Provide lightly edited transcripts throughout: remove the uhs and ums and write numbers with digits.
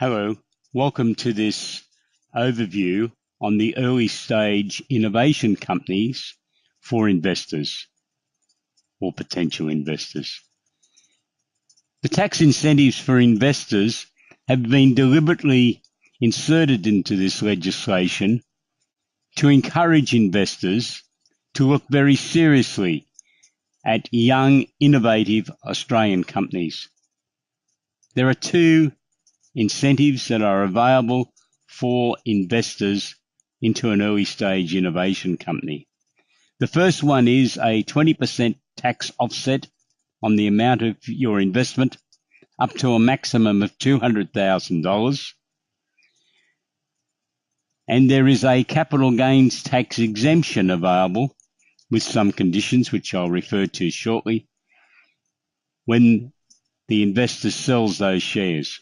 Hello, welcome to this overview on the early stage innovation companies for investors or potential investors. The tax incentives for investors have been deliberately inserted into this legislation to encourage investors to look very seriously at young, innovative Australian companies. There are two incentives that are available for investors into an early stage innovation company. The first one is a 20% tax offset on the amount of your investment up to a maximum of $200,000. And there is a capital gains tax exemption available with some conditions, which I'll refer to shortly, when the investor sells those shares.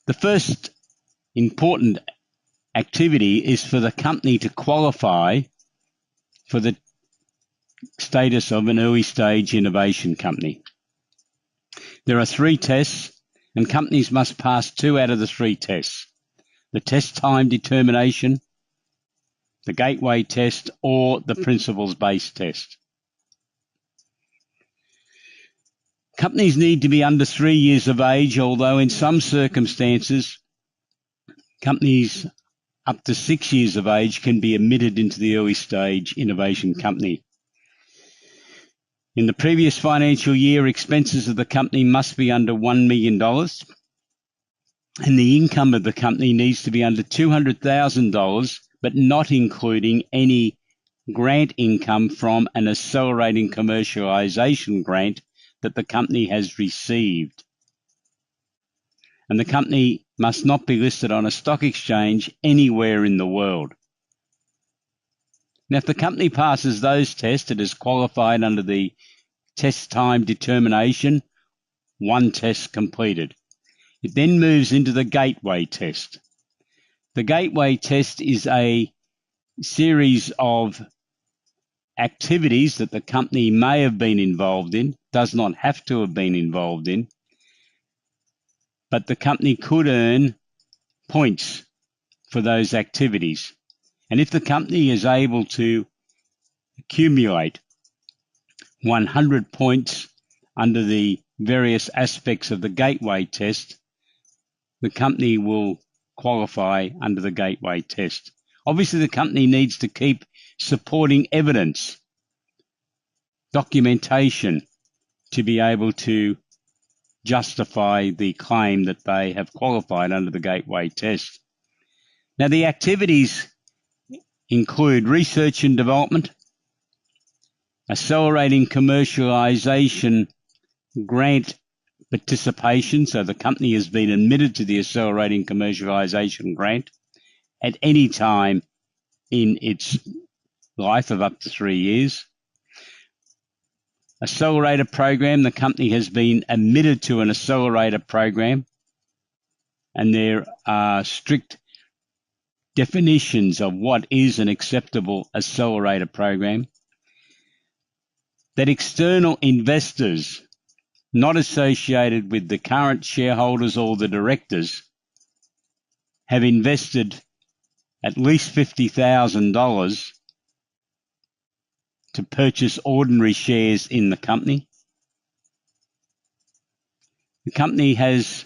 The first important activity is for the company to qualify for the status of an early stage innovation company. There are 3 tests, and companies must pass 2 out of the 3 tests: the test time determination, the gateway test, or the principles-based test. Companies need to be under 3 years of age, although in some circumstances, companies up to 6 years of age can be admitted into the early stage innovation company. In the previous financial year, expenses of the company must be under $1 million, and the income of the company needs to be under $200,000, but not including any grant income from an accelerating commercialization grant that the company has received. And the company must not be listed on a stock exchange anywhere in the world. Now, if the company passes those tests, it is qualified under the test time determination, 1 test completed. It then moves into the gateway test. The gateway test is a series of activities that the company may have been involved in, does not have to have been involved in, but the company could earn points for those activities. And if the company is able to accumulate 100 points under the various aspects of the gateway test, the company will qualify under the gateway test. Obviously, the company needs to keep supporting evidence, documentation, to be able to justify the claim that they have qualified under the gateway test. Now, the activities include research and development, accelerating commercialization grant participation, so the company has been admitted to the accelerating commercialization grant at any time in its life of up to 3 years. Accelerator program, the company has been admitted to an accelerator program, and there are strict definitions of what is an acceptable accelerator program. That external investors not associated with the current shareholders or the directors have invested at least $50,000 to purchase ordinary shares in the company. The company has,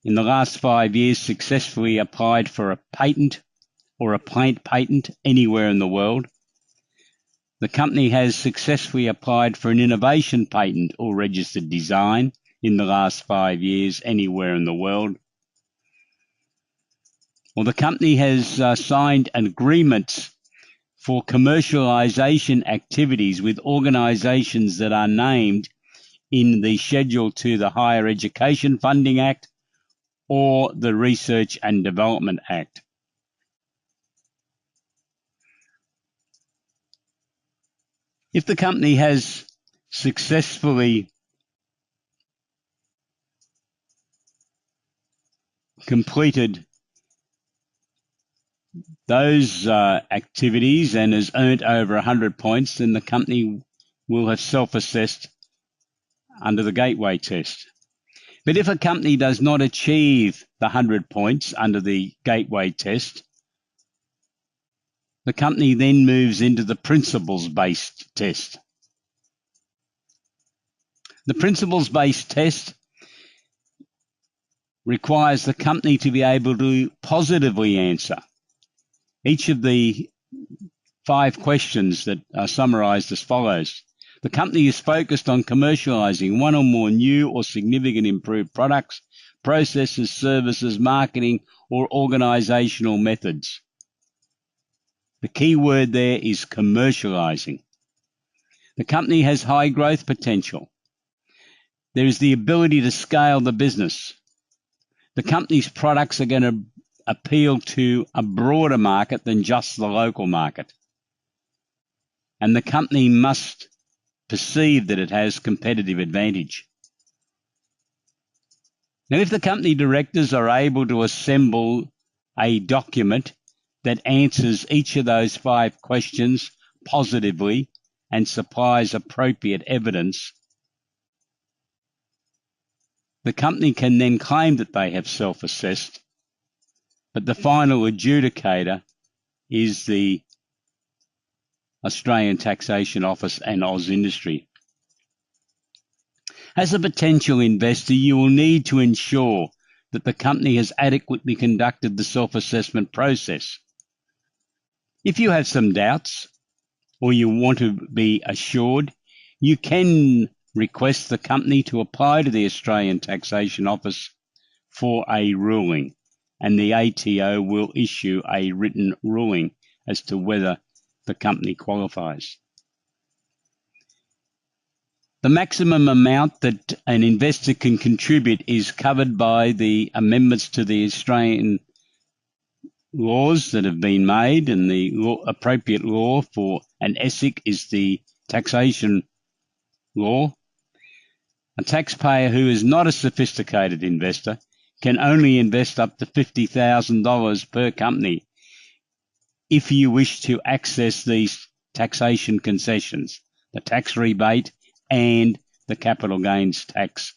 in the last 5 years, successfully applied for a patent or a plant patent anywhere in the world. The company has successfully applied for an innovation patent or registered design in the last 5 years anywhere in the world. Well, the company has signed agreements for commercialization activities with organizations that are named in the schedule to the Higher Education Funding Act or the Research and Development Act. If the company has successfully completed those activities and has earned over 100 points, then the company will have self-assessed under the gateway test. But if a company does not achieve the 100 points under the gateway test, the company then moves into the principles-based test. The principles-based test requires the company to be able to positively answer each of the 5 questions that are summarized as follows. The company is focused on commercializing one or more new or significant improved products, processes, services, marketing, or organizational methods. The key word there is commercializing. The company has high growth potential. There is the ability to scale the business. The company's products are going to appeal to a broader market than just the local market. And the company must perceive that it has competitive advantage. Now, if the company directors are able to assemble a document that answers each of those 5 questions positively and supplies appropriate evidence, the company can then claim that they have self-assessed, but the final adjudicator is the Australian Taxation Office and Oz Industry. As a potential investor, you will need to ensure that the company has adequately conducted the self-assessment process. If you have some doubts or you want to be assured, you can request the company to apply to the Australian Taxation Office for a ruling, and the ATO will issue a written ruling as to whether the company qualifies. The maximum amount that an investor can contribute is covered by the amendments to the Australian laws that have been made, and the appropriate law for an ESIC is the taxation law. A taxpayer who is not a sophisticated investor can only invest up to $50,000 per company if you wish to access these taxation concessions, the tax rebate and the capital gains tax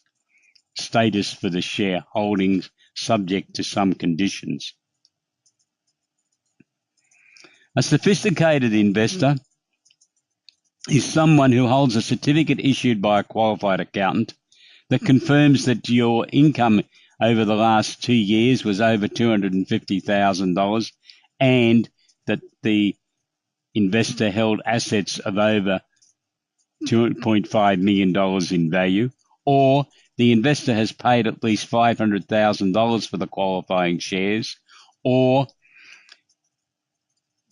status for the shareholdings, subject to some conditions. A sophisticated investor is someone who holds a certificate issued by a qualified accountant that confirms that your income over the last 2 years was over $250,000 and that the investor held assets of over $2.5 million in value, or the investor has paid at least $500,000 for the qualifying shares, or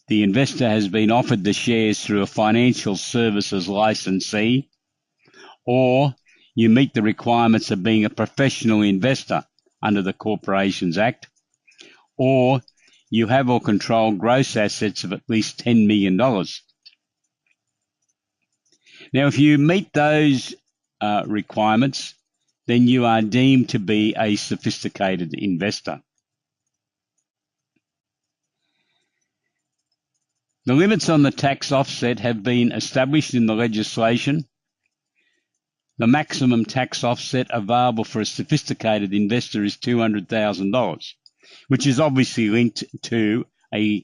the investor has been offered the shares through a financial services licensee, or you meet the requirements of being a professional investor under the Corporations Act, or you have or control gross assets of at least $10 million. Now, if you meet those requirements, then you are deemed to be a sophisticated investor. The limits on the tax offset have been established in the legislation. The maximum tax offset available for a sophisticated investor is $200,000, which is obviously linked to a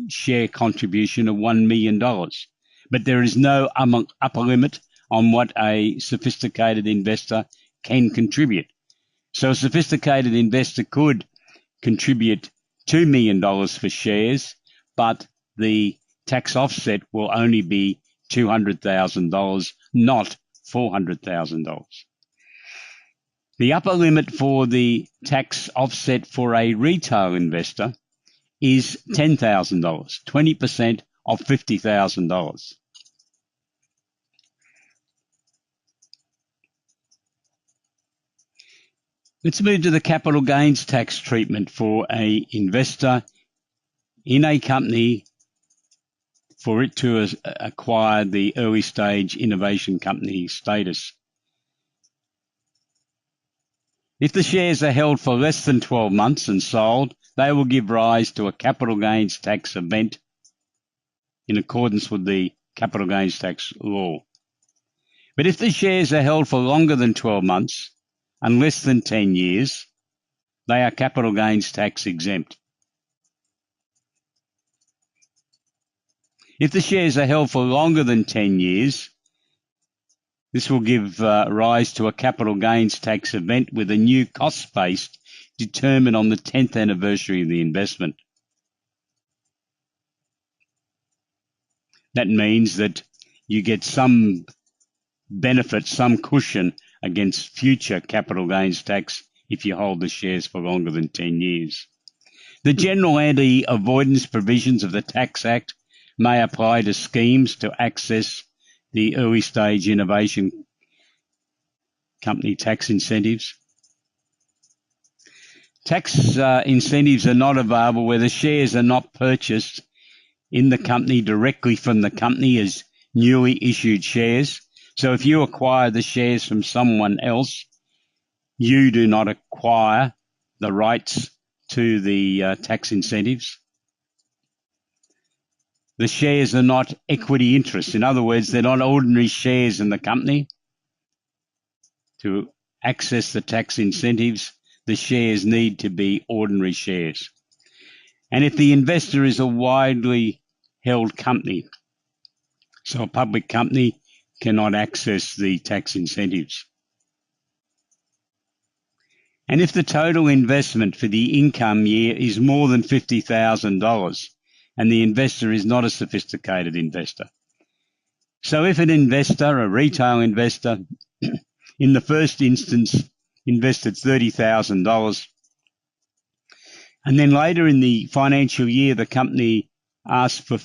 share contribution of $1 million. But there is no upper limit on what a sophisticated investor can contribute. So a sophisticated investor could contribute $2 million for shares, but the tax offset will only be $200,000, not $400,000. The upper limit for the tax offset for a retail investor is $10,000, 20% of $50,000. Let's move to the capital gains tax treatment for an investor in a company for it to acquire the early stage innovation company status. If the shares are held for less than 12 months and sold, they will give rise to a capital gains tax event in accordance with the capital gains tax law. But if the shares are held for longer than 12 months and less than 10 years, they are capital gains tax exempt. If the shares are held for longer than 10 years, this will give rise to a capital gains tax event with a new cost base determined on the 10th anniversary of the investment. That means that you get some benefit, some cushion against future capital gains tax if you hold the shares for longer than 10 years. The general anti-avoidance provisions of the Tax Act may apply to schemes to access the early stage innovation company tax incentives. Tax incentives are not available where the shares are not purchased in the company directly from the company as newly issued shares. So if you acquire the shares from someone else, you do not acquire the rights to the tax incentives. The shares are not equity interests. In other words, they're not ordinary shares in the company. To access the tax incentives, the shares need to be ordinary shares. And if the investor is a widely held company, so a public company cannot access the tax incentives. And if the total investment for the income year is more than $50,000 and the investor is not a sophisticated investor. So if an investor, a retail investor, in the first instance invested $30,000 and then later in the financial year the company asked for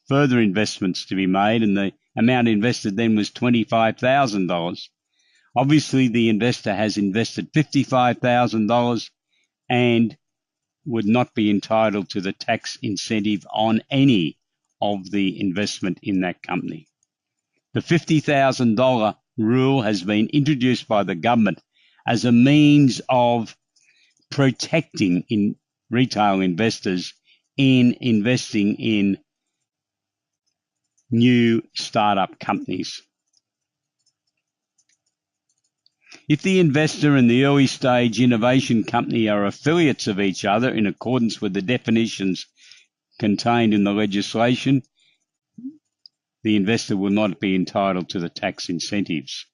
further investments to be made and the amount invested then was $25,000, obviously the investor has invested $55,000 and would not be entitled to the tax incentive on any of the investment in that company. The $50,000 rule has been introduced by the government as a means of protecting retail investors in investing in new startup companies. If the investor and the early stage innovation company are affiliates of each other in accordance with the definitions contained in the legislation, the investor will not be entitled to the tax incentives.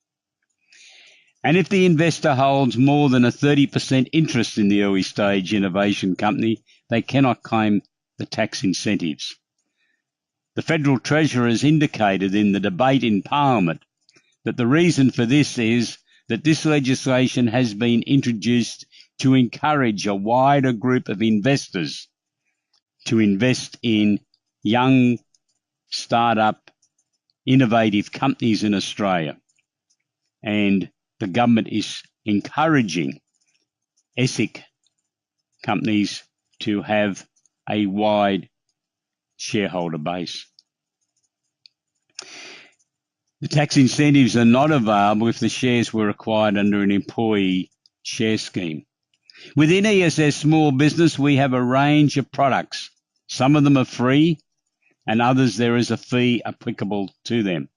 And if the investor holds more than a 30% interest in the early stage innovation company, they cannot claim the tax incentives. The Federal Treasurer has indicated in the debate in Parliament that the reason for this is that this legislation has been introduced to encourage a wider group of investors to invest in young startup innovative companies in Australia. And the government is encouraging ESIC companies to have a wide shareholder base. The tax incentives are not available if the shares were acquired under an employee share scheme. Within ESS Small Business, we have a range of products. Some of them are free and others there is a fee applicable to them.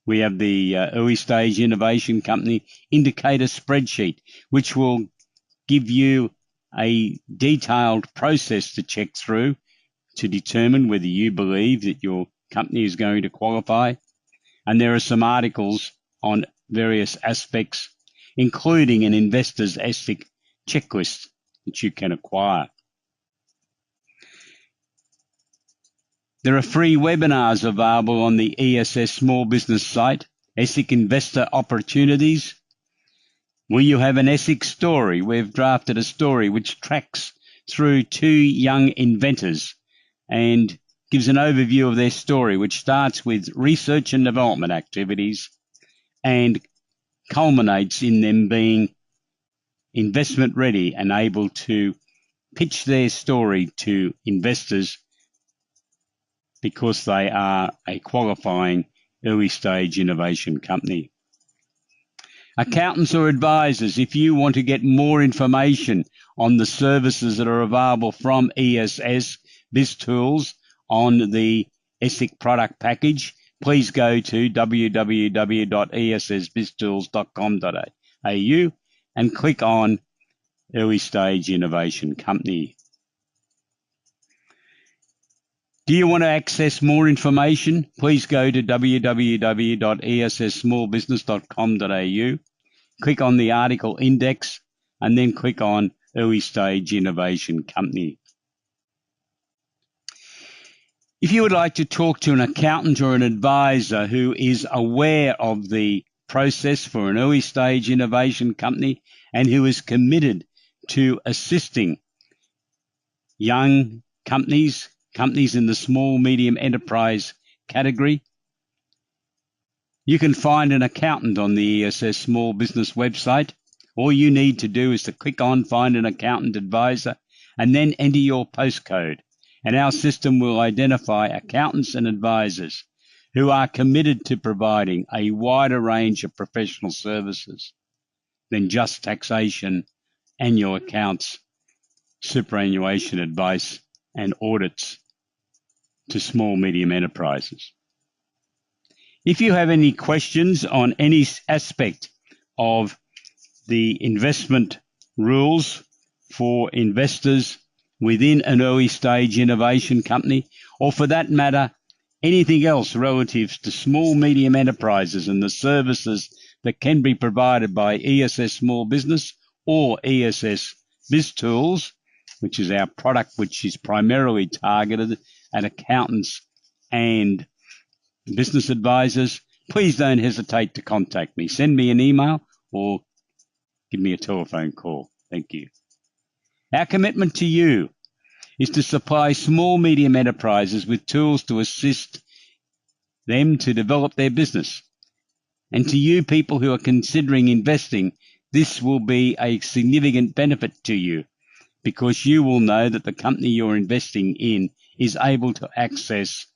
We have the Early Stage Innovation Company Indicator Spreadsheet, which will give you a detailed process to check through to determine whether you believe that your company is going to qualify. And there are some articles on various aspects, including an investor's ESIC checklist that you can acquire. There are free webinars available on the ESS Small Business site, ESIC Investor Opportunities. Will you have an ESIC story? We've drafted a story which tracks through two young inventors and gives an overview of their story, which starts with research and development activities and culminates in them being investment ready and able to pitch their story to investors because they are a qualifying early stage innovation company. Accountants or advisors, if you want to get more information on the services that are available from ESS BIZTOOLS on the ESIC product package, please go to www.essbiztools.com.au and click on Early Stage Innovation Company. Do you want to access more information? Please go to www.esssmallbusiness.com.au, click on the article index, and then click on Early Stage Innovation Company. If you would like to talk to an accountant or an advisor who is aware of the process for an early stage innovation company and who is committed to assisting young companies in the small, medium enterprise category, you can find an accountant on the ESS Small Business website. All you need to do is to click on Find an Accountant Advisor and then enter your postcode, and our system will identify accountants and advisors who are committed to providing a wider range of professional services than just taxation, annual accounts, superannuation advice, and audits to small, medium enterprises. If you have any questions on any aspect of the investment rules for investors within an early stage innovation company, or for that matter, anything else relative to small, medium enterprises and the services that can be provided by ESS Small Business or ESS BIZTOOls, which is our product which is primarily targeted at accountants and business advisors, please don't hesitate to contact me. Send me an email or give me a telephone call. Thank you. Our commitment to you is to supply small, medium enterprises with tools to assist them to develop their business. And to you people who are considering investing, this will be a significant benefit to you because you will know that the company you're investing in is able to access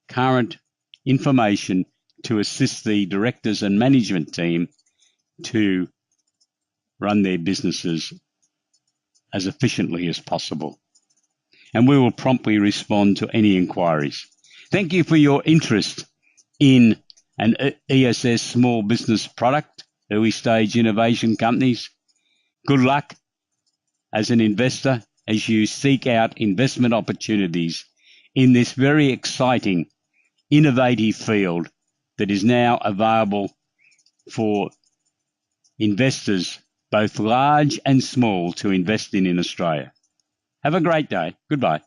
current information to assist the directors and management team to run their businesses as efficiently as possible. And we will promptly respond to any inquiries. Thank you for your interest in an ESS small business product, early stage innovation companies. Good luck as an investor as you seek out investment opportunities in this very exciting, innovative field that is now available for investors, both large and small, to invest in Australia. Have a great day. Goodbye.